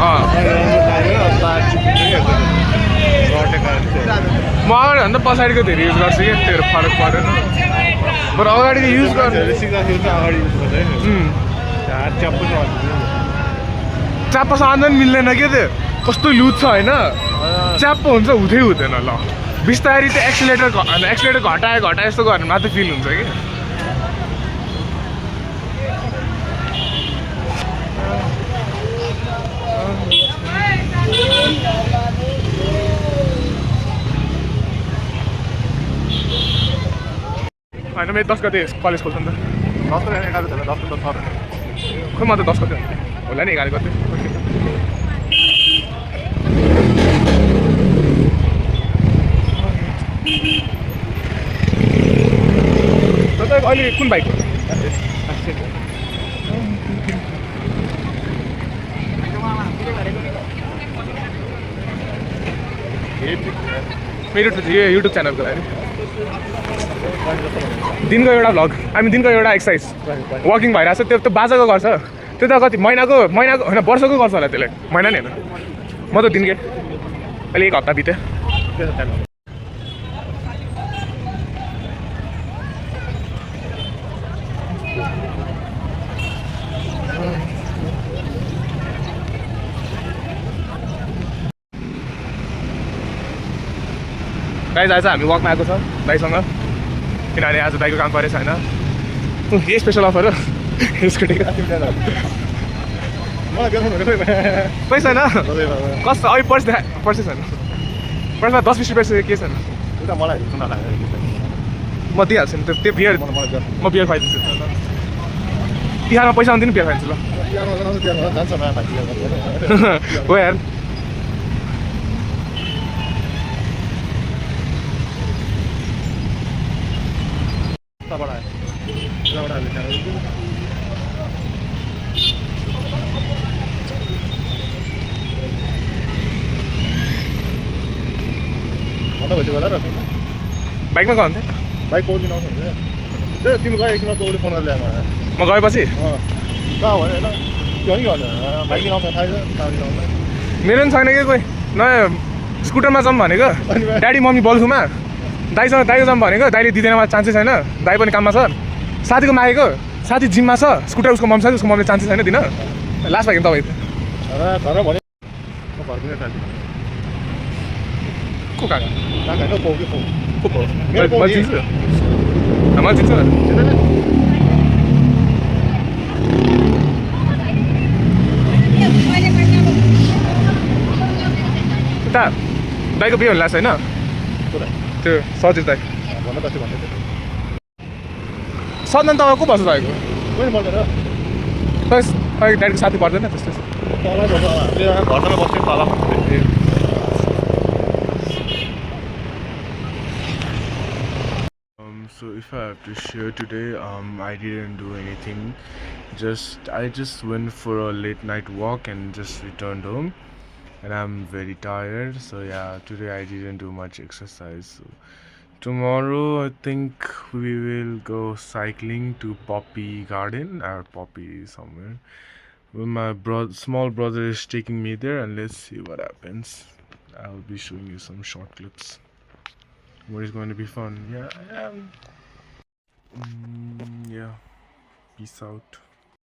म अगाडिभन्दा पछाडिको धेरै युज गर्छु कि त्यो फरक परेन बरु अगाडिको युज गर्नु च्याप्पो साँझ मिल्दैन क्या त्यो कस्तो लुज छ होइन च्याप्पो हुन्छ हुँदै हुँदैन ल बिस्तारी त्यो एक्सिलेटर घटाए यस्तो गर्नु मात्रै फिल हुन्छ कि होइन मेरो 10 गते कलेज खोल्छ नि त 10 र 11 गते 10 त छ खोइ म त 10 गते होला नि 11 गते तपाईको अहिले कुन बाइक हो मेरो युट्युब च्यानलको लागि दिनको एउटा भ्लग दिनको एउटा एक्सर्साइज वकिङ भइरहेको छ त्यो बाजाको गर्छ त्यो त कति महिनाको होइन वर्षको गर्छ होला त्यसलाई महिना नि होइन म त दिनकै अहिले 1 हप्ता बित्यो गाइज आज हामी वकमा आएको छ दाइसँग किनभने आज दाइको काम परेछ होइन यही स्पेसल अफर हो स्कुटीको पैसा छैन कस्तो अहिले पर्छ छैन पर्समा 10-20 रुपियाँ के छैन म दिइहाल्छु नि त्यो बियर म बियर खुवाइदिन्छु तिहारमा पैसा आउँदैन बियर खुवाइदिन्छु ल हो यार बाइकमा गयो भने बाइक पाउँदैन आउँछ तिमी गए एकछिनमा तँ उसले फोन गरेर ल्याएर म गएपछि कहाँ भयो होइन त्यो नि गर्नु बाइक आउँछ थाहा छ मेरो पनि छैन कि कोही नयाँ स्कुटरमा जाऊँ भनेको ड्याडी मम्मी बल्छुमा दाइको जाऊँ भनेको दाइले दिँदैन चान्सै छैन दाइ पनि काममा छ साथीको मागेको साथी जिममा छ स्कुटर उसको मम्मी छ उसको मम्मीले चान्सै छैन दिन लास्ट भयो तपाईँ घर भने घरको साथी को काका काका पाउ कि को पाउ म चिन्छु उता दाइको बिहे हुनु लाग्छ होइन त्यो सजित दाइ सधैँ तपाईँ को बस्छ दाइको ड्याडीको साथी पर्दैन त्यस्तो घरमा बस्छ तल So if I have to share today, I didn't do anything. I just went for a late night walk and just returned home, and I'm very tired. So yeah, today I didn't do much exercise. So tomorrow I think we will go cycling to Poppy Garden or Poppy somewhere. Well, my small brother is taking me there, and let's see what happens. I'll be showing you some short clips. What is going to be fun? Yeah, I am. Yeah. Peace out.